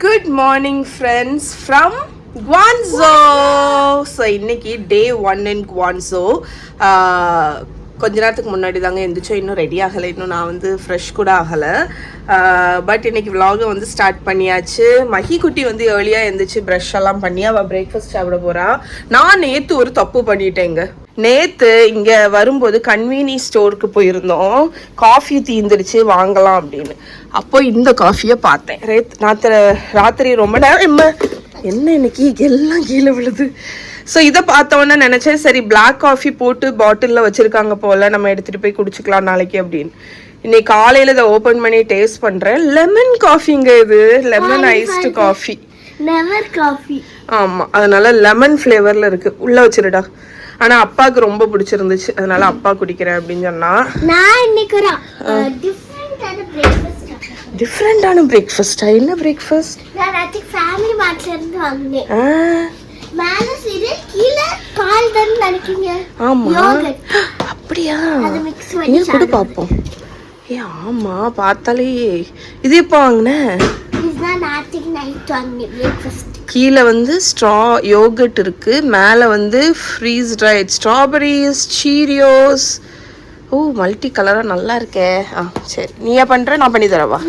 Good morning friends from Guangzhou. So இன்னைக்கு day 1 in Guangzhou. கொஞ்ச நேரத்துக்கு முன்னாடி தாங்க எந்திரிச்சோம், இன்னும் ரெடி ஆகலை, இன்னும் நான் வந்து ஃப்ரெஷ் கூட ஆகலை. பட் இன்னைக்கு விலாகை வந்து ஸ்டார்ட் பண்ணியாச்சு. மஹிக்குட்டி வந்து ஏர்லியாக எழுந்திரிச்சு ப்ரஷ் எல்லாம் பண்ணி அவள் பிரேக்ஃபாஸ்ட் சாப்பிட போகிறான். நான் நேற்று ஒரு தப்பு பண்ணிட்டேங்க. நேற்று இங்கே வரும்போது கன்வீனியன்ஸ் ஸ்டோருக்கு போயிருந்தோம், காஃபி தீந்துடுச்சு வாங்கலாம் அப்படின்னு. அப்போ இந்த காஃபியை பார்த்தேன். ராத்திரி ரொம்ப நேரம் என்ன இன்னைக்கு எல்லாம் கீழே விழுது. ஸோ இதை பார்த்தோன்னே நினச்சேன், சரி பிளாக் காஃபி போட்டு பாட்டிலில் வச்சுருக்காங்க போல், நம்ம எடுத்துகிட்டு போய் குடிச்சிக்கலாம் நாளைக்கு அப்படின்னு. இன்னைக்கு காலையில் இதை ஓப்பன் பண்ணி டேஸ்ட் பண்ணுறேன். லெமன் காஃபிங்க இது, லெமன் ஐஸ்டு காஃபி. ஆமாம், அதனால லெமன் ஃப்ளேவரில் இருக்குது. உள்ளே வச்சிருடா. ஆனால் அப்பாவுக்கு ரொம்ப பிடிச்சிருந்துச்சு, அதனால அப்பா குடிக்கிறேன் அப்படின்னு சொன்னா. டிஃப்ரெண்டான பிரேக்ஃபாஸ்டா? என்ன பிரேக்ஃபாஸ்ட்? ஃபேமிலி மார்ட்ல இருந்து வாங்குனேன். மேல சீரு கீழ பால் தான் நினைக்கீங்க. ஆமா அப்படியா? அது மிக்ஸ் பண்ணி கூட பாப்போம். ஆமா பார்த்தாலே. இது எப்போ வாங்குன? இதுதான் நாட்டிக் நைட் வாங்குனேன் பிரேக்ஃபாஸ்ட். கீழ வந்து ஸ்ட்ரா யோகர்ட் இருக்கு, மேல வந்து ஃப்ரீஸ் ட்ரைட் ஸ்ட்ராபெரிஸ், சீரியோஸ். ஓ மல்டி கலரா நல்லா இருக்கே. சரி, நீயா பண்ற? நான் பண்ணி தரவா?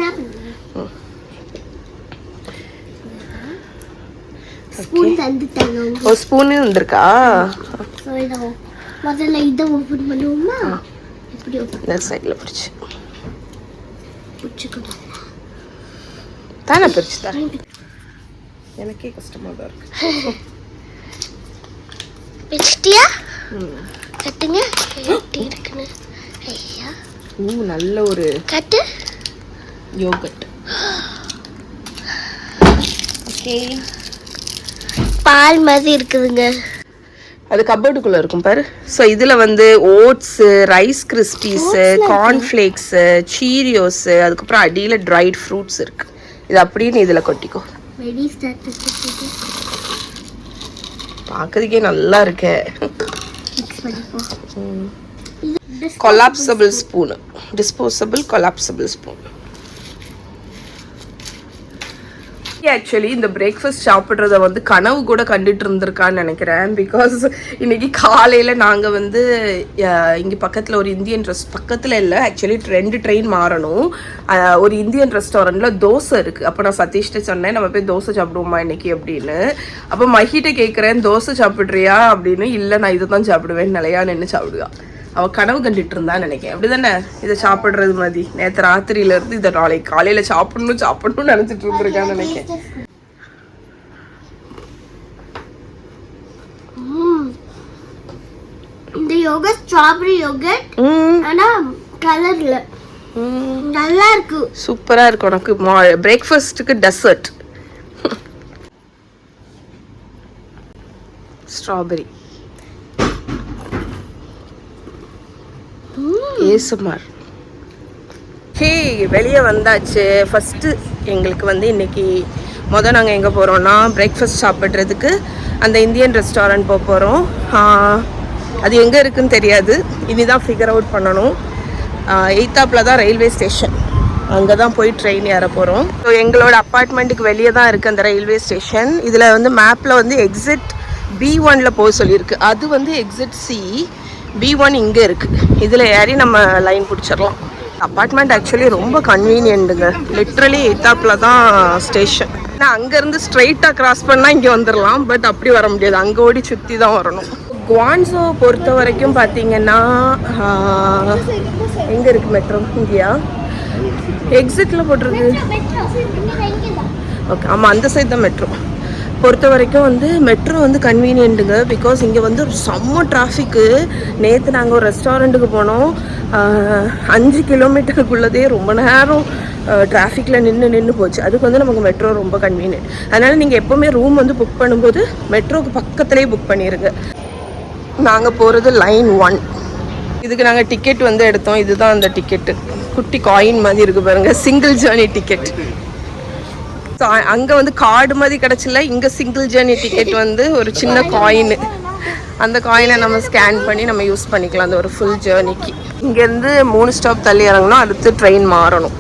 ஸ்பூன் தந்துட்டாங்க. ஓ ஸ்பூன் வந்திருக்கா? முதல்ல இதை ஓபன் பண்ணுவோமா? இப்படி ஓபன். இந்த சைடுல பிடிச்சு தானே பிரிச்சு தரேன். எனக்கே கஷ்டமா தான் இருக்கு. பிச்சிட்டியா? கட்டுங்க. எப்படி இருக்குன்னு. ஐயா நல்ல ஒரு கட்டு யோகர்ட். ஓகே, பால் மாதிரி இருக்குதுங்க. அது கப்போர்டுக்குள்ள இருக்கும் பாரு. ஸோ இதில் வந்து ஓட்ஸு, ரைஸ் கிறிஸ்பீஸு, கார்ன்ஃப்ளேக்ஸு, சீரியோஸு, அதுக்கப்புறம் அடியில் ட்ரைட் ஃப்ரூட்ஸ் இருக்கு. இது அப்படின்னு இதில் கொட்டிக்கோ. பார்க்கறதுக்கே நல்லா இருக்கே. Collapsible spoon, disposable collapsible spoon. Actually இந்த பிரேக்ஃபாஸ்ட் சாப்பிட்றத வந்து கனவு கூட கண்டுட்டு இருந்திருக்கான்னு நினைக்கிறேன். பிகாஸ் இன்னைக்கு காலையில் நாங்கள் வந்து இங்கே பக்கத்தில் ஒரு இந்தியன் பக்கத்தில் இல்லை, ஆக்சுவலி 2 ட்ரெயின் மாறணும். ஒரு இந்தியன் ரெஸ்டாரண்ட்டில் தோசை இருக்குது. அப்போ நான் சதீஷ்ட சொன்னேன், நம்ம போய் தோசை சாப்பிடுவோமா இன்னைக்கு அப்படின்னு. அப்போ மஹிட்ட கேட்குறேன், தோசை சாப்பிட்றியா அப்படின்னு. இல்லை நான் இதை தான் சாப்பிடுவேன், நிலையா நின்று சாப்பிடுவா. அவள் கனவு கண்டுட்டு இருந்தான்னு நினைக்கிறேன். அப்படி தானே? இதை சாப்பிட்றது மாதிரி நேற்று ராத்திரியிலேருந்து இதை நாளைக்கு காலையில் சாப்பிடணும்னு நினச்சிட்டு இருந்திருக்கான்னு நினைக்கிறேன். இந்த யோகர்ட் ஸ்ட்ராபெரி யோகர்ட், ஆனா கலர்ல நல்லா இருக்கு. சூப்பரா இருக்கு. உனக்கு பிரேக்ஃபாஸ்ட்டுக்கு டெசர்ட் ஸ்ட்ராபெரி ஏசுமார். ஹே, வெளியே வந்தாச்சு. ஃபஸ்ட்டு எங்களுக்கு வந்து இன்றைக்கி நாங்கள் எங்கே போகிறோன்னா பிரேக்ஃபாஸ்ட் சாப்பிட்றதுக்கு அந்த இந்தியன் ரெஸ்டாரண்ட் போக போகிறோம். அது எங்கே இருக்குதுன்னு தெரியாது, இனிதான் ஃபிகர் அவுட் பண்ணணும். 8th தான் ரயில்வே ஸ்டேஷன், அங்கே தான் போய் ட்ரெயின் ஏற போகிறோம். ஸோ எங்களோட அப்பார்ட்மெண்ட்டுக்கு வெளியே தான் இருக்குது அந்த ரயில்வே ஸ்டேஷன். இதில் வந்து மேப்பில் வந்து எக்ஸிட் B1 போக சொல்லியிருக்கு. அது வந்து எக்ஸிட் C, B1 இங்கே இருக்குது. இதில் ஏறி நம்ம லைன் பிடிச்சிடலாம். அப்பார்ட்மெண்ட் ஆக்சுவலி ரொம்ப கன்வீனியன்ட்டுங்க. லிட்ரலி 8th தான் ஸ்டேஷன். ஆனால் அங்கேருந்து ஸ்ட்ரைட்டாக கிராஸ் பண்ணால் இங்கே வந்துடலாம், பட் அப்படி வர முடியாது, அங்கே ஓடி சுற்றி தான் வரணும். குவான்சோ பொறுத்த வரைக்கும் பார்த்தீங்கன்னா எங்கே இருக்குது மெட்ரோ? இங்கேயா? எக்ஸிட்டில் போட்டிருக்கு. ஓகே, ஆமாம் அந்த சைடு தான் மெட்ரோ. பொறுத்த வரைக்கும் வந்து மெட்ரோ வந்து கன்வீனியன்ட்டுங்க. பிகாஸ் இங்கே வந்து ஒரு செம்ம டிராஃபிக்கு. நேற்று நாங்கள் ஒரு ரெஸ்டாரண்ட்டுக்கு போனோம், 5 கிலோமீட்டருக்குள்ளதே ரொம்ப நேரம் டிராஃபிக்கில் நின்று போச்சு. அதுக்கு வந்து நமக்கு மெட்ரோ ரொம்ப கன்வீனியன்ட். அதனால் நீங்கள் எப்போவுமே ரூம் வந்து புக் பண்ணும்போது மெட்ரோக்கு பக்கத்துலேயே புக் பண்ணிடுங்க. நாங்கள் போகிறது லைன் 1. இதுக்கு நாங்கள் டிக்கெட் வந்து எடுத்தோம். இதுதான் அந்த டிக்கெட்டு, குட்டி காயின் மாதிரி இருக்குது பாருங்கள், சிங்கிள் ஜேர்னி டிக்கெட். ஸோ அங்கே வந்து கார்டு மாதிரி கிடச்சில, இங்கே சிங்கிள் ஜேர்னி டிக்கெட் வந்து ஒரு சின்ன காயின். அந்த காயினை நம்ம ஸ்கேன் பண்ணி நம்ம யூஸ் பண்ணிக்கலாம் அந்த ஒரு ஃபுல் ஜேர்னிக்கு. இங்கேருந்து 3 ஸ்டாப் தள்ளி இறங்கணும், அடுத்து ட்ரெயின் மாறணும்.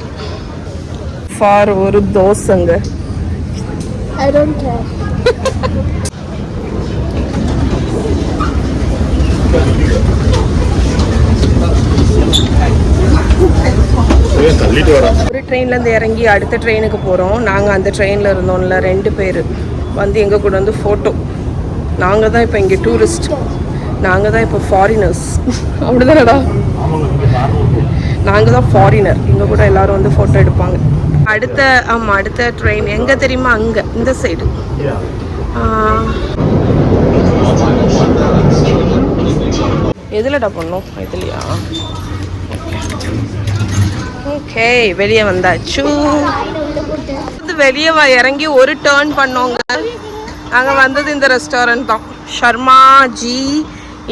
ஃபார் ஒரு தோசைங்க I don't care. ஒரு ட்ரெயின்லேருந்து இறங்கி அடுத்த ட்ரெயினுக்கு போகிறோம். நாங்கள் அந்த ட்ரெயினில் இருந்தோம்ல 2 பேர் வந்து எங்கள் கூட வந்து ஃபோட்டோ. நாங்கள் தான் இப்போ இங்கே டூரிஸ்ட், நாங்கள் தான் இப்போ ஃபாரினர்ஸ். அப்படிதானடா, நாங்கள் தான் ஃபாரினர். எங்கள் கூட எல்லோரும் வந்து ஃபோட்டோ எடுப்பாங்க. அடுத்த ட்ரெயின் எங்கே தெரியுமா? அங்கே இந்த சைடு. எதுலடா பண்ணோம்? இதுலையா? ஓகே, வெளியே வந்தாச்சு. வெளியே இறங்கி ஒரு டேர்ன் பண்ணோங்க. நாங்கள் வந்தது இந்த ரெஸ்டாரண்ட் தான், Sharma G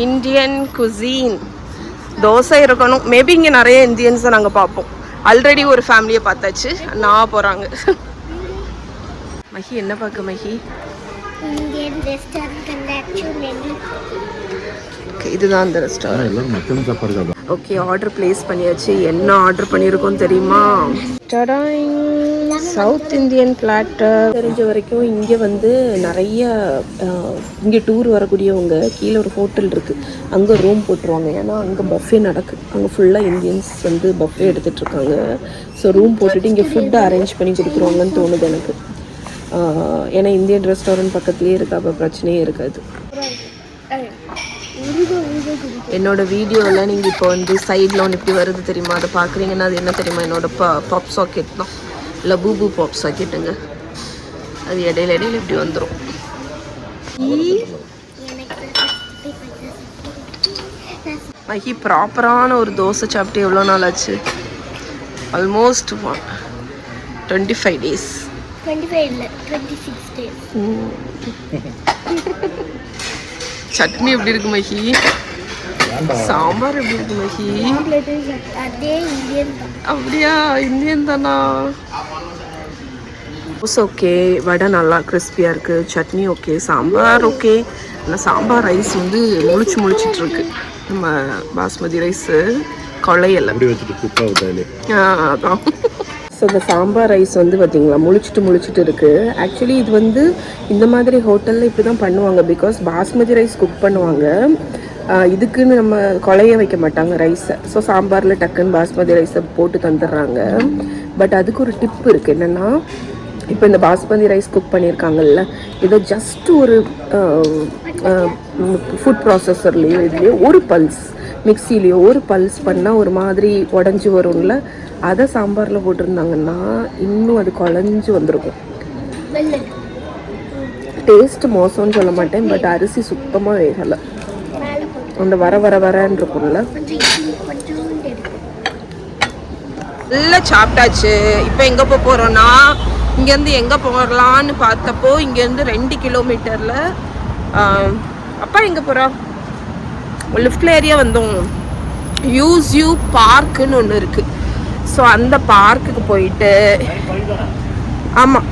Indian cuisine. Dosa இருக்கணும். மேபி இங்கே நிறைய இந்தியன்ஸை நாங்கள் பார்ப்போம். ஆல்ரெடி ஒரு ஃபேமிலியை பார்த்தாச்சு. நான் போகிறாங்க. மஹி என்ன பார்க்க மஹி? இந்தியன் ரெஸ்டாரண்ட் அந்த ஆக்சுவல் மெனு. ஓகே, இதுதான் அந்த ரெஸ்டாரண்ட். ஓகே, ஆர்டர் பிளேஸ் பண்ணியாச்சு. என்ன ஆர்டர் பண்ணியிருக்கோம் தெரியுமா? South Indian platter. தெரிஞ்ச வரைக்கும் இங்கே வந்து நிறைய இங்கே டூர் வரக்கூடியவங்க கீழே ஒரு ஹோட்டல் இருக்குது, அங்கே ரூம் போட்டுருவாங்க. ஏன்னா அங்கே பஃபே நடக்குது. அங்கே ஃபுல்லாக இந்தியன்ஸ் வந்து பஃபே எடுத்துகிட்ருக்காங்க. ஸோ ரூம் போட்டுட்டு இங்கே ஃபுட்டு அரேஞ்ச் பண்ணி கொடுத்துருவாங்கன்னு தோணுது எனக்கு. ஏன்னா இந்தியன் ரெஸ்டாரண்ட் பக்கத்துலேயே இருக்கா, அப்போ பிரச்சனையே இருக்காது. என்னோட வீடியோவில் நீங்கள் இப்போ வந்து சைடில் ஒன்று இப்படி வருது தெரியுமா? அதை பார்க்குறீங்கன்னா அது என்ன தெரியுமா? என்னோட பாப் சாக்கெட் தான், இல்லை பூபு பாப் சாக்கெட்டுங்க. அது இடையில இப்படி வந்துடும். மஹி ப்ராப்பரான ஒரு தோசை சாப்பிட்டு எவ்வளோ நாள் ஆச்சு? Almost 25 days. 25 இல்லை, 26 days. சட்னி எப்படி இருக்கு மஹி? சாம்பார் எப்படி இருக்கு மஹி? அதே இந்தியன் தான். அப்படியா? இந்தியன் தானா? ஓகே, வடை நல்லா கிறிஸ்பியாக இருக்குது. Chutney okay, sambar okay. ஆனால் சாம்பார் ரைஸ் வந்து முழிச்சிட்டு இருக்கு. நம்ம பாஸ்மதி ரைஸு கொலையல்ல அதான். ஸோ இந்த சாம்பார் ரைஸ் வந்து பார்த்திங்களா முழிச்சிட்டு இருக்குது. ஆக்சுவலி இது வந்து இந்த மாதிரி ஹோட்டலில் இப்படி தான் பண்ணுவாங்க. பிகாஸ் பாஸ்மதி ரைஸ் குக் பண்ணுவாங்க, இதுக்குன்னு நம்ம கொலைய வைக்க மாட்டாங்க ரைஸை. ஸோ சாம்பாரில் டக்குன்னு பாஸ்மதி ரைஸை போட்டு தந்துடுறாங்க. பட் அதுக்கு ஒரு டிப் இருக்குது. என்னென்னா, இப்போ இந்த பாஸ்மதி ரைஸ் குக் பண்ணியிருக்காங்கல்ல, இதை ஜஸ்ட் ஒரு ஃபுட் ப்ராசஸர்லேயோ இதுலேயோ ஒரு பல்ஸ், மிக்சிலேயோ ஒரு பல்ஸ் பண்ணால் ஒரு மாதிரி உடஞ்சி வரும்ல, அதை சாம்பாரில் போட்டிருந்தாங்கன்னா இன்னும் அது குழஞ்சி வந்திருக்கும். டேஸ்ட்டு மோசம்னு சொல்ல மாட்டேன், பட் அரிசி சுத்தமாக வேகலை. அந்த வரன்னு இருக்கும்ல. நல்லா சாப்பிட்டாச்சு. இப்போ எங்கே போகிறோன்னா, இங்கேருந்து எங்கே போகலான்னு பார்த்தப்போ இங்கேருந்து 2 கிலோமீட்டரில் அப்பா எங்கே போகிறோம்? லிஃப்டில் ஏரியா வந்தோம். யூ பார்க்குன்னு ஒன்று இருக்குது. ஸோ அந்த பார்க்குக்கு போயிட்டு, ஆமாம்,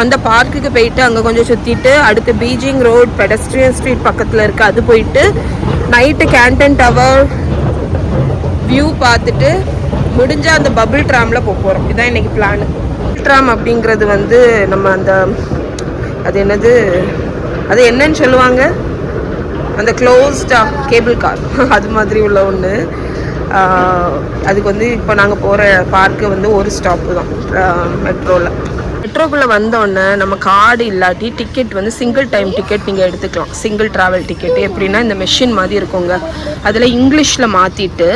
அந்த பார்க்குக்கு போயிட்டு அங்கே கொஞ்சம் சுற்றிட்டு அடுத்து பீஜிங் ரோட் பெடஸ்ட்ரியன் ஸ்ட்ரீட் பக்கத்தில் இருக்குது, அது போயிட்டு நைட்டு கேண்டன் டவர் வியூ பார்த்துட்டு முடிஞ்சால் அந்த பபிள் ட்ராமில் போகிறோம். இதுதான் இன்றைக்கி பிளான். பபிள் ட்ராம் அப்படிங்கிறது வந்து நம்ம அந்த அது என்னன்னு சொல்லுவாங்க, அந்த க்ளோஸ்டா கேபிள் கார் அது மாதிரி உள்ள ஒன்று. அதுக்கு வந்து இப்போ நாங்கள் போகிற பார்க்கு வந்து ஒரு ஸ்டாப்பு தான் மெட்ரோக்குள்ளே வந்தோடனே நம்ம கார்டு இல்லாட்டி டிக்கெட் வந்து சிங்கிள் டைம் டிக்கெட் நீங்கள் எடுத்துக்கலாம். சிங்கிள் ட்ராவல் டிக்கெட் எப்படின்னா இந்த மெஷின் மாதிரி இருக்குங்க, அதில் இங்கிலீஷில் மாற்றிட்டு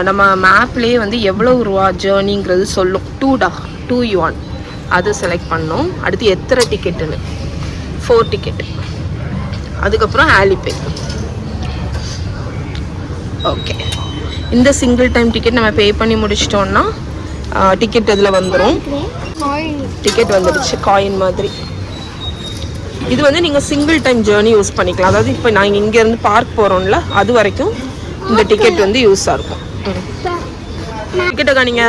நம்ம மேப்லேயே வந்து எவ்வளோ ரூபா ஜேர்னிங்கிறது சொல்லும். 2 yuan அது செலக்ட் பண்ணோம். அடுத்து எத்தனை டிக்கெட்டுன்னு 4 டிக்கெட்டு, அதுக்கப்புறம் ஆலிபே. ஓகே, இந்த சிங்கிள் டைம் டிக்கெட் நம்ம பே பண்ணி முடிச்சிட்டோம்னா டிக்கெட் அதில் வந்துடும். டிக்கெட் வந்துடுச்சு காயின் மாதிரி. இது வந்து நீங்கள் சிங்கிள் டைம் ஜேர்னி யூஸ் பண்ணிக்கலாம். அதாவது இப்போ நாங்கள் இங்கேருந்து பார்க் போகிறோம்ல, அது வரைக்கும் இந்த டிக்கெட் வந்து யூஸாக இருக்கும். டிக்கெட்டை காணிங்க.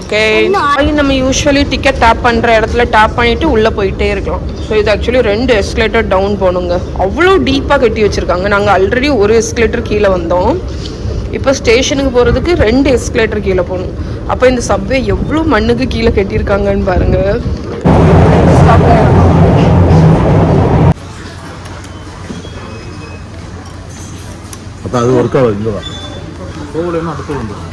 ஓகே, நம்ம யூஸ்வலி டிக்கெட் டேப் பண்ணுற இடத்துல டேப் பண்ணிவிட்டு உள்ளே போயிட்டே இருக்கலாம். ஸோ இது ஆக்சுவலி 2 எஸ்கலேட்டர் டவுன் போகணுங்க. அவ்வளோ டீப்பாக கட்டி வச்சுருக்காங்க. நாங்கள் ஆல்ரெடி ஒரு எஸ்கலேட்டர் கீழே வந்தோம். இப்போ ஸ்டேஷனுக்கு போகிறதுக்கு 2 எஸ்கலேட்டர் கீழே போகணும். அப்போ இந்த சப்வே எவ்வளோ மண்ணுக்கு கீழே கட்டியிருக்காங்கன்னு பாருங்க. அது ஒர்க் ஆகுது. இங்கே தான் போகலன்னா அடுத்து வந்துடும்.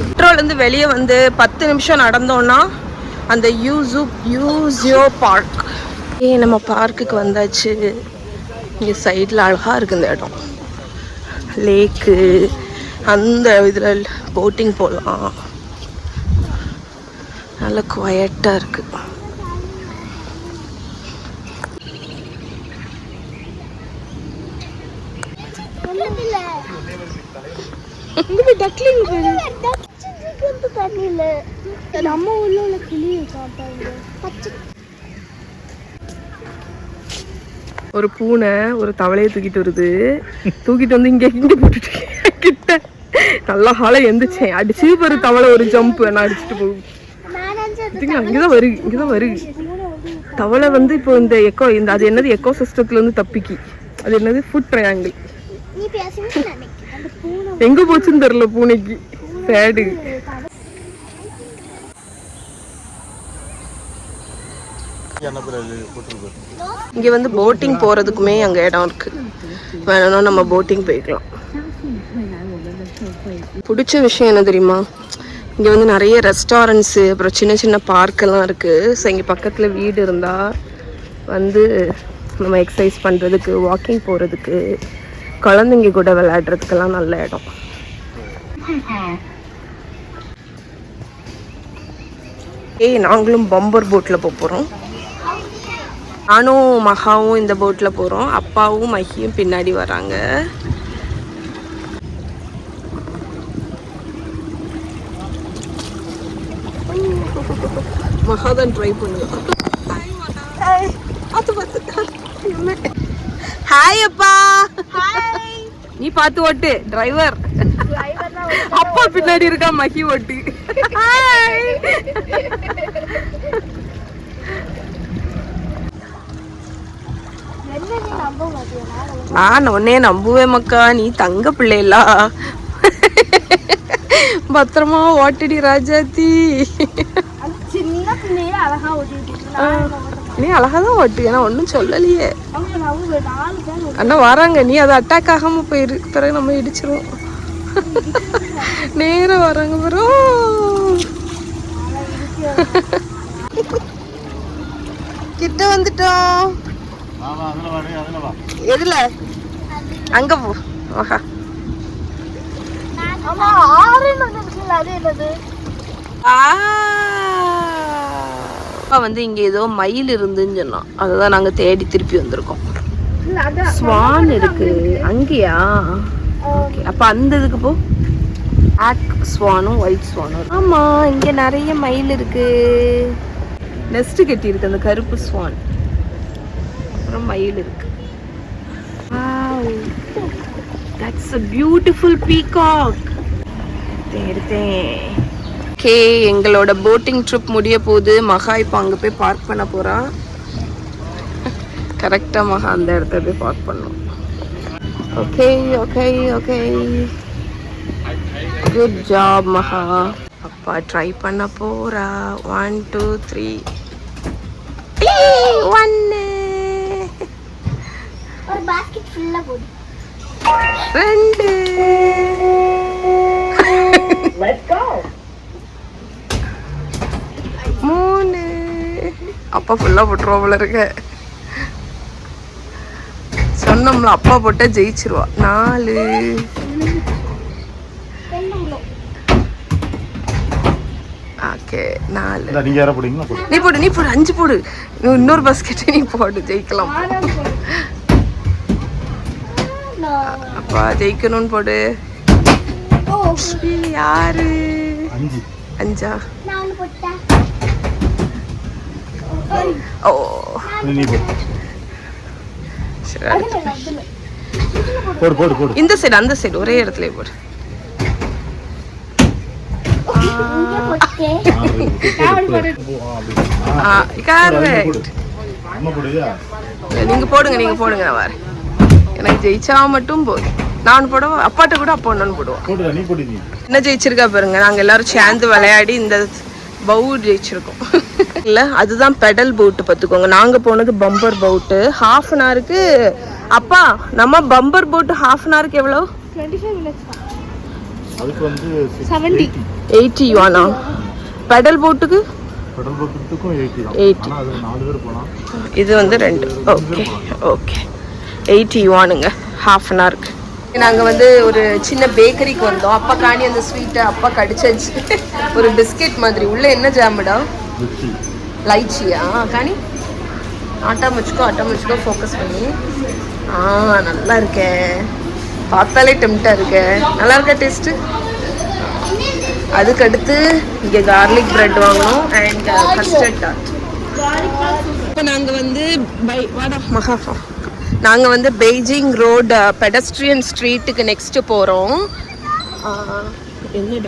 மெட்ரோலேருந்து வெளியே வந்து 10 நிமிஷம் நடந்தோன்னா அந்த யூசியோ பார்க். நம்ம பார்க்குக்கு வந்தாச்சு. இங்கே சைடில் அழகாக இருக்குது இந்த இடம். லேக்கு, அந்த இதில் போட்டிங் போகலாம். நல்ல குவைட்டாக இருக்குது. ஒரு பூனை ஒரு தவளையை தூக்கிட்டு வருது. தூக்கிட்டு வந்து இங்கே போட்டுட்டு கிட்ட நல்லா ஹாலை எந்திரிச்சேன். அடிச்சு ஒரு தவளை ஒரு ஜம்ப் நான் அடிச்சுட்டு போகும். இங்கதான் வருது தவளை வந்து இப்போ இந்த அது என்னது எக்கோ சிஸ்டத்துல இருந்து தப்பிக்கி. அது என்னது ஃபுட் ட்ரையாங்கிள். எங்க போச்சுன்னு தெரியல பூனைக்கு. சேடு. இங்க வந்து போட்டிங் போறதுக்குமே அங்க இடம் இருக்கு. வேணும்னா நம்ம போட்டிங் போய்க்கலாம். பிடிச்ச விஷயம் என்ன தெரியுமா, இங்கே வந்து நிறைய ரெஸ்டாரண்ட்ஸு அப்புறம் சின்ன சின்ன பார்க்கெல்லாம் இருக்குது. ஸோ இங்கே பக்கத்தில் வீடு இருந்தால் வந்து நம்ம எக்ஸசைஸ் பண்ணுறதுக்கு, வாக்கிங் போகிறதுக்கு, குழந்தைங்க கூட விளையாடுறதுக்கெல்லாம் நல்ல இடம். நாங்களும் பம்பர் போட்டில் போகிறோம். நானும் மகாவும் இந்த போட்டில் போகிறோம். அப்பாவும் மகியும் பின்னாடி வராங்க. மகாதான் ட்ரை பண்ணுவோம். ஹாய் அப்பா. நீ பார்த்து ஓட்டு டிரைவர். அப்பா பின்னாடி இருக்கா மகி ஓட்டு. நான் உன்னே நம்புவேன் மக்கா. நீ தங்க பிள்ளைல பத்திரமா ஓட்டடி ராஜாத்தி. நீ அழகாதான் ஓட்டு. ஏன்னா ஒன்னும் சொல்லலையே. அண்ணா வராங்க. நீ அதை அட்டாக் ஆகாம போயிரு. பிறகு நம்ம இடிச்சிருவோம். நேரம் வராங்க bro. கிட்ட வந்துட்டோம். எதுல? அங்க போ. ஆஹா. அம்மா ஆரஞ்சு வந்துருக்குல, அது என்னது? அப்பா வந்து இங்க ஏதோ மயில் இருந்துன்னு சொன்னோம். அதுதான் நாங்க தேடி திருப்பி வந்திருக்கோம். ஸ்வான் இருக்கு அங்கேயா? ஓகே, அப்ப அந்த இதுக்கு போ. ஆக் ஸ்வானும் ஒயிட் ஸ்வானும். ஆமா, இங்க நிறைய மயில் இருக்கு. நெஸ்ட் கட்டி இருக்கு அந்த கருப்பு ஸ்வான். அப்புறம் மயில் இருக்கு. Wow, that's a beautiful peacock. தேடுதேன். ஓகே, எங்களோட போட்டிங் ட்ரிப் முடிய போகுது. மகா இப்போ அங்கே போய் பார்க் பண்ண போகிறா. கரெக்டாக மகா அந்த இடத்துல போய் பார்க் பண்ணோம். Okay okay okay, good job மகா. அப்பா ட்ரை பண்ண போகிறா. 1 2 3 1 ஒரு பாஸ்கெட் ஃபுல்லா போடு. 2 லெட்ஸ் கோ. 3 அப்பா ஃபுல்லாக போட்டுருவா போல இருக்க. சொன்னோம்ல அப்பா போட்டா ஜெயிச்சிருவா. 4 ஓகே 4. நீங்க யார போடுவீங்களா? நீ போடு 5 போடு. இன்னொரு பாஸ்கெட் நீ போடு, ஜெயிக்கலாம். அப்பா ஜெயிக்கணும்னு போடு. யாரு? 5 நான் போட்டேன். ஓ நீ போடு. சரி, போடு போடு போடு. இந்த சைடு அந்த சைடு ஒரே இடத்துல போடு. இங்கே போட்டு கரெக்ட். நீங்க போடுங்க நான் வரேன். எனக்கு ஜெயிச்சா மட்டும் போதும். நான் போடுவோம், அப்பாட்ட கூட அப்பா ஒன்னு போடுவோம். என்ன ஜெயிச்சிருக்கா பாருங்க. நாங்க எல்லாரும் சேர்ந்து விளையாடி இந்த பவுட் ஜெயிச்சிருக்கோம். இல்ல அதுதான் பெடல் போட்டு பார்த்துக்கோங்க. நாங்க போனது பம்பர் போட்டு. ஹாஃப் அன் ஹவருக்கு அப்பா நம்ம பம்பர் போட்டு ஹாஃப் அன் ஹவருக்கு எவ்வளோ? 25 minutes. அதுக்கு வந்து 80 யுவானா? பெடல் போட்டுக்கு பெடல் போட்டுக்கும் 80 தான். 80. ஆனா அது 4 பேர் போலாம். இது வந்து 2. ஓகே 80 யுவானுங்க ஹாஃப் அன் ஹவருக்கு. நாங்கள் வந்து ஒரு சின்ன பேக்கரிக்கு வந்தோம். அப்பா காணி அந்த ஸ்வீட்டை அப்பா கடிச்சாச்சு. ஒரு பிஸ்கெட் மாதிரி. உள்ள என்ன ஜாமுடா? லைச்சியா காணி? ஆட்டா முச்சுக்கோ ஃபோக்கஸ் பண்ணி. நல்லா இருக்கேன். பார்த்தாலே டெம்ப்டாக இருக்கேன். நல்லா இருக்கா டேஸ்ட்டு? அதுக்கடுத்து இங்கே கார்லிக் பிரெட் வாங்கினோம் அண்ட் கஸ்டர்ட் டார்ட். இப்போ நாங்கள் வந்து நாங்கள் வந்து பெய்ஜிங் ரோடு பெடஸ்ட்ரியன் ஸ்ட்ரீட்டுக்கு நெக்ஸ்ட்டு போகிறோம். என்ன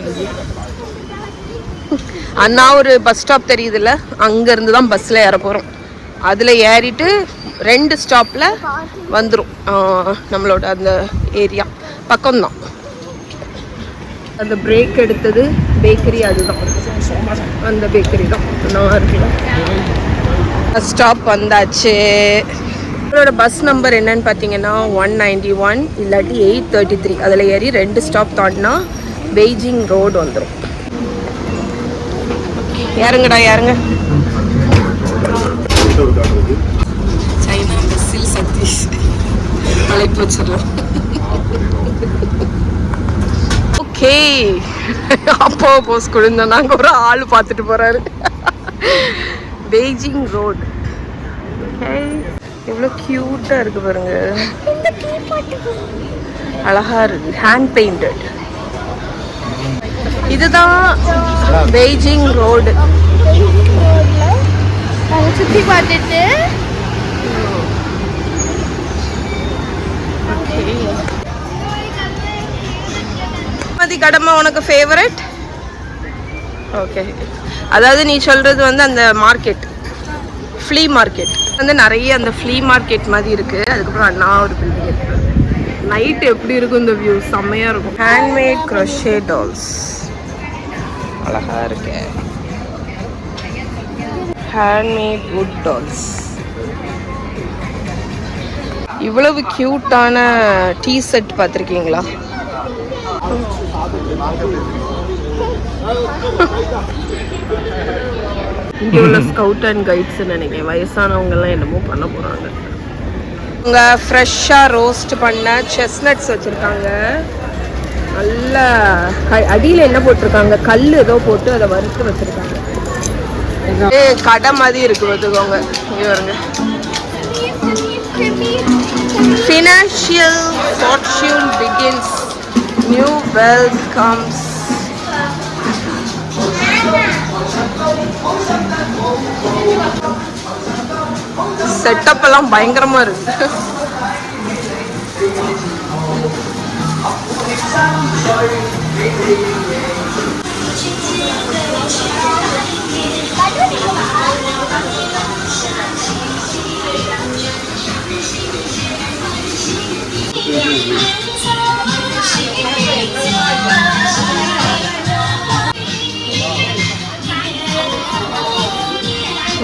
அண்ணா ஒரு பஸ் ஸ்டாப் தெரியுதுல்ல, அங்கேருந்து தான் பஸ்ஸில் ஏற போகிறோம். அதில் ஏறிட்டு 2 ஸ்டாப்பில் வந்துடும் நம்மளோட அந்த ஏரியா. பக்கம்தான். அந்த பிரேக் எடுத்தது பேக்கரி, அதுதான் அந்த பேக்கரி தான். நான் இருக்குல்ல பஸ் ஸ்டாப் வந்தாச்சு. அவரோட பஸ் நம்பர் என்னன்னு பார்த்தீங்கன்னா 191 இல்லாட்டி 833. அதில் ஏறி 2 ஸ்டாப் தாண்டினா பெய்ஜிங் ரோடு வந்துடும். யாருங்கடா யாருங்க? சைனா பஸ்ஸில் சதீஷ் அழைப்பு வச்சிடலாம். ஓகே அப்பாவை போஸ் கொடுந்தோம். நாங்கள் ஒரு ஆள் பார்த்துட்டு போகிறாரு. Beijing road. எவ்வளோ க்யூட்டாக இருக்குது பாருங்க. அழகாக இருக்குது. Hand painted. இதுதான் பெய்ஜிங் ரோடு. சுற்றி பார்த்துட்டு கடமை உனக்கு ஃபேவரட்? ஓகே. அதாவது நீ சொல்கிறது வந்து அந்த மார்க்கெட், ஃப்ளீ மார்க்கெட் வந்து நிறைய அந்த ஃப்ளீ மார்க்கெட் மாதிரி இருக்குது. அதுக்கப்புறம் அண்ணா ஒரு பில்டிங் இருக்குது. நைட் எப்படி இருக்கும் இந்த வியூ? செம்மையாக இருக்கும். ஹேண்ட்மேட் க்ரோஷே டால்ஸ் அழகாக இருக்கு. Handmade would dolls. இவ்வளவு க்யூட்டான டீ செட் பார்த்துருக்கீங்களா? இங்கே உள்ள ஸ்கவுட் அண்ட் கைட்ஸ் நினைக்கிறேன். வயசானவங்கெல்லாம் என்னமோ பண்ண போகிறாங்க. அவங்க ஃப்ரெஷ்ஷாக ரோஸ்ட் பண்ண செஸ்னட்ஸ் வச்சுருக்காங்க. நல்லா அடியில் என்ன போட்டிருக்காங்க? கல் ஏதோ போட்டு அதை வறுத்து வச்சுருக்காங்க. கடை மாதிரி இருக்கு பார்த்துக்கோங்க. இங்கே வருங்க. Financial fortune begins, new wealth comes. Setup எல்லாம் பயங்கரமா இருக்கு.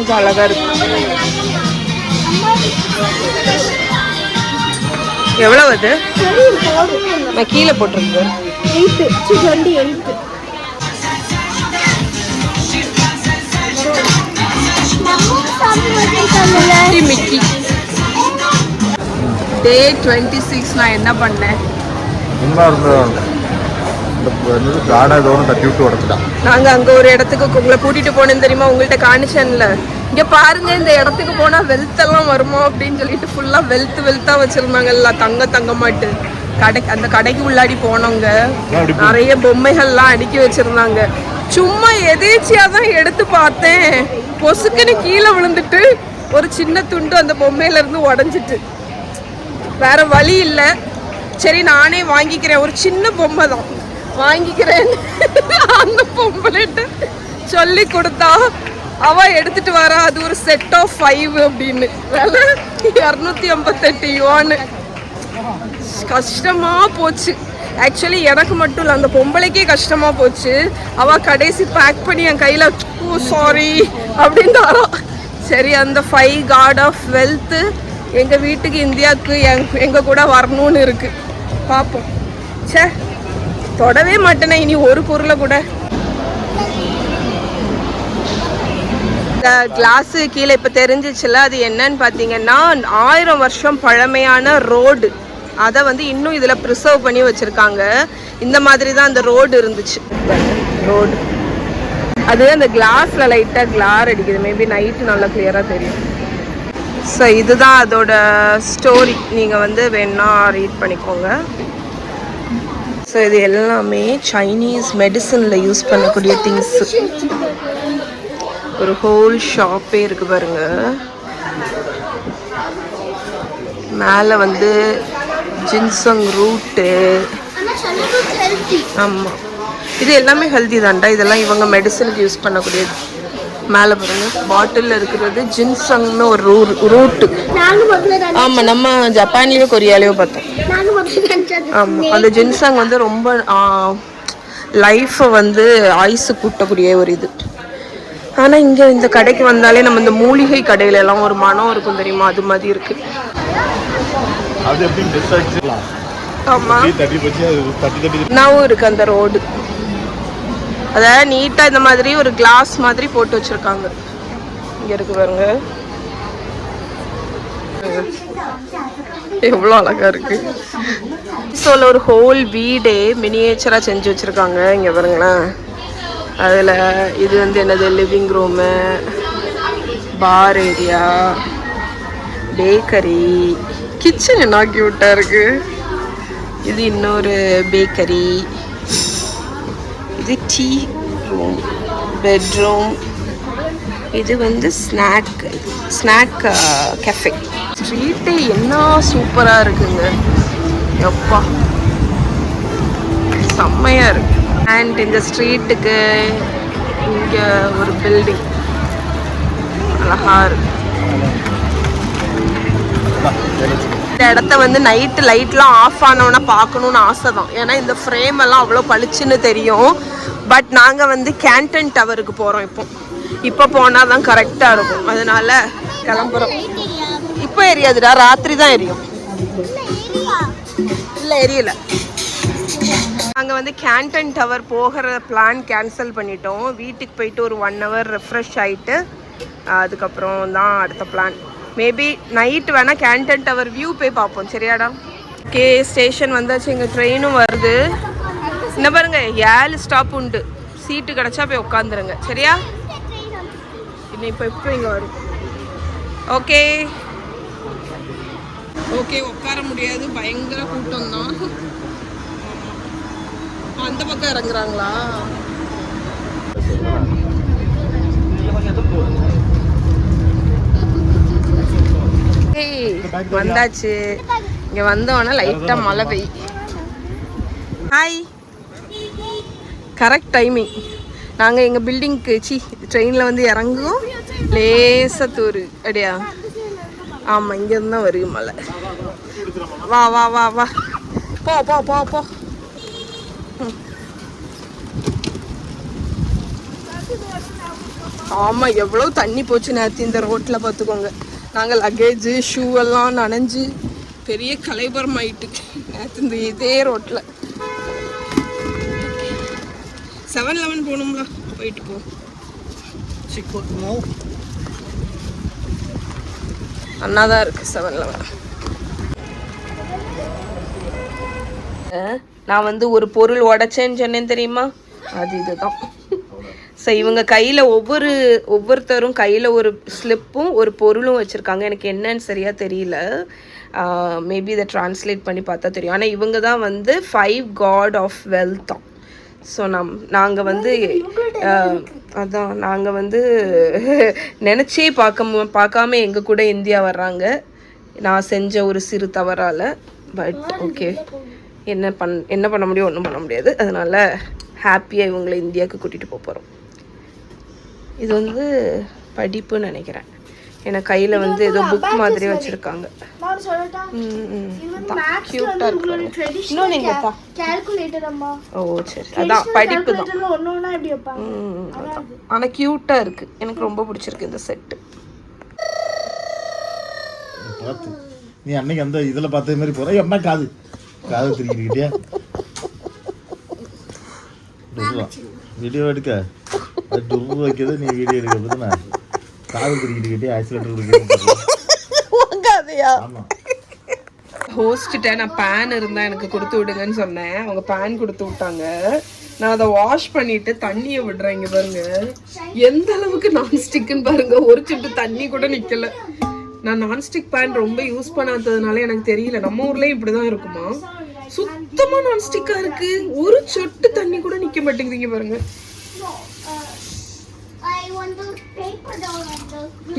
இது அழகா இருக்கு. எவ்வளவு அது? நான் கீழே போட்டிருக்கேன். 28. மிக்கி. டே 26 நான் என்ன பண்ணேன்? நாங்க அங்க ஒரு இடத்துக்கு உங்களை கூட்டிட்டு போனேன்னு தெரியுமா? உங்கள்கிட்ட காணிச்சேன்ல. இங்க பாருங்க, இந்த இடத்துக்கு போனா வெல்த் எல்லாம் வருமா அப்படின்னு சொல்லிட்டு ஃபுல்லா வெல்த்தா வச்சிருந்தாங்கல்ல. தங்கமாட்டு அந்த கடைக்கு உள்ளாடி போனவங்க நிறைய பொம்மைகள்லாம் அடுக்கி வச்சிருந்தாங்க. சும்மா எதேச்சியா தான் எடுத்து பார்த்தேன். பொசுக்குன்னு கீழே விழுந்துட்டு ஒரு சின்ன துண்டு அந்த பொம்மையில இருந்து உடஞ்சிட்டு. வேற வழி இல்லை, சரி நானே வாங்கிக்கிறேன். ஒரு சின்ன பொம்மை தான், வாங்கிக்கிறேன் அந்த பொம்பளைட்ட சொல்லி கொடுத்தா அவ எடுத்துட்டு வரா. அது ஒரு செட் ஆஃப் 5 அப்படின்னு விலை 258 யுவான். கஷ்டமா போச்சு ஆக்சுவலி. எனக்கு மட்டும் இல்லை, அந்த பொம்பளைக்கே கஷ்டமா போச்சு. அவ கடைசி பேக் பண்ணி என் கையில சாரி அப்படின்னு தரா. சரி, அந்த 5 காட் ஆஃப் வெல்த் எங்க வீட்டுக்கு இந்தியாவுக்கு எங்க கூட வரணும்னு இருக்கு. பார்ப்போம். சே, தொடவே மாட்டேனே இனி ஒரு பொருளை கூட. இந்த கிளாஸு கீழே இப்போ தெரிஞ்சிச்சுல, அது என்னன்னு பார்த்தீங்கன்னா 1000 வருஷம் பழமையான ரோடு. அதை வந்து இன்னும் இதில் ப்ரிசர்வ் பண்ணி வச்சுருக்காங்க. இந்த மாதிரி தான் அந்த ரோடு இருந்துச்சு. ரோடு அது அந்த கிளாஸில் லைட்டாக கிளார் அடிக்குது. மேபி நைட்டு நல்லா கிளியராக தெரியும். ஸோ இதுதான் அதோட ஸ்டோரி. நீங்கள் வந்து வேணா ரீட் பண்ணிக்கோங்க. ஸோ இது எல்லாமே சைனீஸ் மெடிசனில் யூஸ் பண்ணக்கூடிய திங்ஸ். ஒரு ஹோல் ஷாப்பே இருக்கு பாருங்க. மேலே வந்து ஜின்சங் ரூட்டு. ஆமாம், இது எல்லாமே ஹெல்தி தான்டா. இதெல்லாம் இவங்க மெடிசனுக்கு யூஸ் பண்ணக்கூடியது. மேலே பாருங்க, பாட்டிலில் இருக்கிறது ஜின்சங்னு ஒரு ரூட்டு. ஆமாம், நம்ம ஜப்பான்லேயோ கொரியாலேயோ பார்த்தோம். ஆமாம், அந்த ஜின்சங் வந்து ரொம்ப லைஃப்பை வந்து ஆயுசு கூட்டக்கூடிய ஒரு இது. ஆனால் இங்கே இந்த கடைக்கு வந்தாலே நம்ம இந்த மூலிகை கடையில எல்லாம் ஒரு மனம் இருக்கும் தெரியுமா, அது மாதிரி இருக்கு. ஆமாம், நவும் இருக்கு அந்த ரோடு. அதை நீட்டாக இந்த மாதிரி ஒரு கிளாஸ் மாதிரி போட்டு வச்சுருக்காங்க. இங்கே இருக்கு பாருங்க, எவ்வளோ அழகாக இருக்கு. ஸோல ஒரு ஹோல் வீடே மினியேச்சராக செஞ்சு வச்சுருக்காங்க. இங்கே பாருங்களேன். அதில் இது வந்து என்னது, லிவிங் ரூமு, பார் ஏரியா, பேக்கரி, கிச்சன் என்ன கியூட்டாக இருக்கு. இது இன்னொரு பேக்கரி. இது டீ ரூம், பெட்ரூம். இது வந்து ஸ்நாக் கஃபே. ஸ்ட்ரீட்டே என்ன சூப்பராக இருக்குங்க. எப்பா செம்மையாக இருக்கு. அண்ட் இந்த ஸ்ட்ரீட்டுக்கு இங்கே ஒரு பில்டிங் அழகா இருக்கு. இந்த இடத்த வந்து நைட்டு லைட்லாம் ஆஃப் ஆனோன்னா பார்க்கணுன்னு ஆசை தான். ஏன்னா இந்த ஃப்ரேம் எல்லாம் அவ்வளோ பளிச்சுன்னு தெரியும். பட் நாங்கள் வந்து கேண்டன் டவருக்கு போகிறோம். இப்போ போனால் தான் கரெக்டாக இருக்கும். அதனால கிளம்புறோம். இப்போ எரியாதுடா, ராத்திரி தான் எரியும். இல்லை, எரியல. நாங்கள் வந்து கேண்டன் டவர் போகிற பிளான் கேன்சல் பண்ணிட்டோம். வீட்டுக்கு போயிட்டு ஒரு 1 hour ரெஃப்ரெஷ் ஆகிட்டு அதுக்கப்புறம் தான் அடுத்த பிளான். மேபி நைட் வேணால் கேண்டன் டவர் வியூ போய் பார்ப்போம். சரியாடா? ஓகே, ஸ்டேஷன் வந்தாச்சு. எங்கள் ட்ரெயினும் வருது. என்ன பாருங்க, 7 ஸ்டாப் உண்டு. சீட்டு கிடச்சா போய் உட்காந்துருங்க. சரியா? இன்னும் இப்போ இங்கே வரும். ஓகே ஓகே, உட்கார முடியாது, பயங்கர கூட்டம் தான். அந்த பக்கம் இறங்குறாங்களா? வந்தாச்சு. இங்க வந்தோன்னா லைட்டா மழை பெய்யும். Hi, correct timing. நாங்கள் எங்கள் பில்டிங்க்கு ட்ரெயினில் வந்து இறங்குவோம். லேசாக தூரு அப்படியா? ஆமாம், இங்கேருந்து தான் வருது மழை. வா வா வா வா, போ போ போ போ. ஆமாம், எவ்வளோ தண்ணி போச்சு நேற்று இந்த ரோட்டில் பார்த்துக்கோங்க. நாங்கள் லக்கேஜு ஷூ எல்லாம் நனைஞ்சு பெரிய கலைபரம் ஆயிட்டு நேற்று இந்த இதே ரோட்டில். 7-Eleven போகணும்ல, போயிட்டு போ. அண்ணாதான் இருக்கு 7-Eleven. நான் வந்து ஒரு பொருள் உடைச்சேன்னு சொன்னேன் தெரியுமா, அது இதுதான். ஸோ இவங்க கையில் ஒவ்வொருத்தரும் கையில் ஒரு ஸ்லிப்பும் ஒரு பொருளும் வச்சுருக்காங்க. எனக்கு என்னன்னு சரியாக தெரியல. மேபி இதை ட்ரான்ஸ்லேட் பண்ணி பார்த்தா தெரியும். ஆனால் இவங்க தான் வந்து 5 காட் ஆஃப் வெல்த்தான். ஸோ நாங்கள் வந்து அதான் நாங்கள் வந்து நினச்சே பார்க்காம எங்கள் கூட இந்தியா வர்றாங்க. நான் செஞ்ச ஒரு சிறு தவறால். பட் ஓகே, என்ன பண்ண முடியும், ஒன்றும் பண்ண முடியாது. அதனால ஹாப்பியாக இவங்களை இந்தியாவுக்கு கூட்டிகிட்டு போகிறோம். இது வந்து படிப்புன்னு நினைக்கிறேன். ஏன்னா கையில் வந்து ஏதோ புக் மாதிரி வச்சுருக்காங்க. க்யூட்டாக இருக்கு. இன்னொன்று எங்கப்பா கால்குலேட்டர் அம்மா. ஓ சரி, அதான் படிப்பு தான். ஒன்னொன்னா எப்படி வைப்பாங்க. ஆனால் க்யூட்டாக இருக்குது. எனக்கு ரொம்ப பிடிச்சிருக்கு இந்த செட்டு. நீ அன்னைக்கு அந்த இதில் பார்த்த மாதிரி போகிற அம்மா காது திருக்கிட்டே வீடியோ எடுக்க டுர்ரு வைக்கிறது, நீ வீடியோ எடுக்க போது நான் காது திருக்கிட்டே ஆக்சிடென்ட் வாங்காதையா? ஆமாம். ஹோஸ்ட்டை நான் பேன் இருந்தால் எனக்கு கொடுத்து விடுங்கன்னு சொன்னேன். அவங்க பேன் கொடுத்து விட்டாங்க. நான் அதை வாஷ் பண்ணிட்டு தண்ணியை விடுறேன். இங்கே பாருங்க எந்த அளவுக்கு நான்ஸ்டிக்குன்னு பாருங்க. ஒரு சிட்டு தண்ணி கூட நிற்கல. நான் நான்ஸ்டிக் பேன் ரொம்ப யூஸ் பண்ணாததுனால எனக்கு தெரியல. நம்ம ஊர்லேயும் இப்படி தான் இருக்குமா? சுத்தமாக நான்ஸ்டிக்காக இருக்கு. ஒரு சொட்டு தண்ணி கூட நிற்க மாட்டேங்குதுங்க பாருங்க.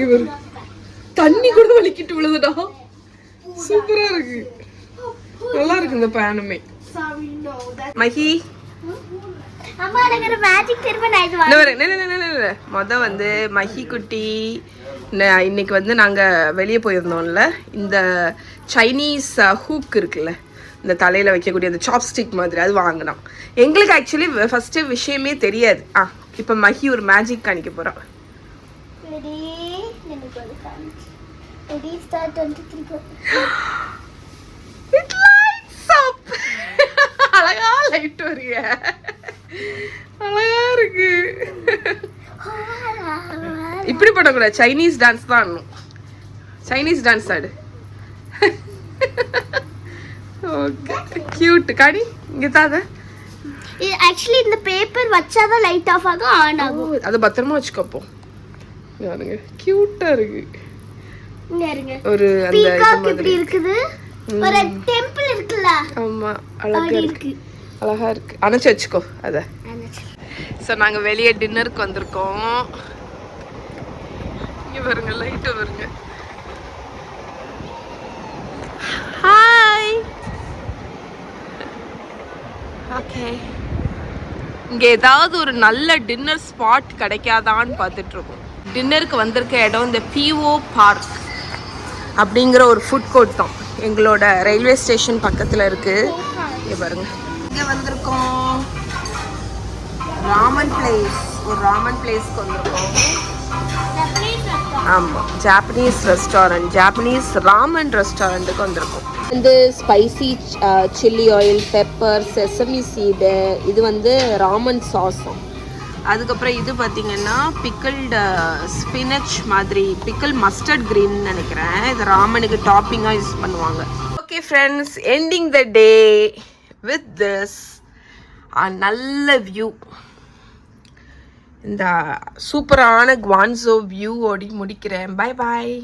இவர் தண்ணி கூட வலிக்கிட்டு விழுதுடா. சூப்பரா இருக்கு, நல்லா இருக்கு இந்த பேனுமே. மஹி மொத வந்து மஹி குட்டி இன்னைக்கு வந்து நாங்கள் வெளியே போயிருந்தோம்ல, இந்த சைனீஸ் ஹூக் இருக்குல்ல, இந்த தலையில் வைக்கக்கூடிய அந்த சாப்ஸ்டிக் மாதிரி, அது வாங்கினோம். எங்களுக்கு ஆக்சுவலி ஃபஸ்ட்டு விஷயமே தெரியாது. இப்போ மஹி ஒரு மேஜிக் காணிக்க போகிறோம். அழகா லைட் வருங்க, அழகா இருக்கு. இப்படி பண்ணக்கூடாது, சைனீஸ் டான்ஸ் தான் ஆடணும். சைனீஸ் டான்ஸ் ஆடு. Okay cute. காடி இங்கே தான். ஆக்சுவலி இந்த பேப்பர் வச்சாதான் லைட் ஆஃப் ஆகும், ஆன் ஆகும். அது பத்திரமா வச்சுக்கப்போ. பாருங்க கியூட்டா இருக்கு. இங்க இருங்க, ஒரு அந்த பீகாக் இப்படி இருக்குது. ஒரு டெம்பிள் இருக்குல, ஆமா அழகா இருக்கு, அழகா இருக்கு. அணைச்சு வச்சுக்கோ அத. ஸோ நாங்கள் வெளியே டின்னருக்கு வந்திருக்கோம். இங்கே பாருங்க லைட்டு பாருங்க. ஹாய். ஓகே, இங்கே ஏதாவது ஒரு நல்ல டின்னர் ஸ்பாட் கிடைக்காதான்னு பார்த்துட்டு இருக்கோம். டின்னருக்கு வந்திருக்க இடம் இந்த பிஓ பார்க் அப்படிங்கிற ஒரு ஃபுட் கோர்ட் தான். எங்களோட ரயில்வே ஸ்டேஷன் பக்கத்தில் இருக்குது. இங்கே பாருங்க, இங்கே வந்திருக்கோம். ராமன் பிளேஸ், ஒரு ராமன் பிளேஸ்க்கு வந்திருக்கோம். ஆமாம், ஜாப்பனீஸ் ரெஸ்டாரண்ட், ஜாப்பனீஸ் ராமன் ரெஸ்டாரண்ட்டுக்கு வந்திருக்கோம். வந்து spicy chilli oil, pepper, sesame seed, இது வந்து ராமன் சாஸும். அதுக்கப்புறம் இது பார்த்திங்கன்னா பிக்கிள்டு ஸ்பினச் மாதிரி, பிக்கிள் மஸ்டர்ட் க்ரீன் நினைக்கிறேன். இது ராமனுக்கு டாப்பிங்காக யூஸ் பண்ணுவாங்க. Okay friends, ending the day with this நல்ல வியூ. இந்த சூப்பரான குவான்சோ வியூ ஓடி முடிக்கிறேன். Bye bye.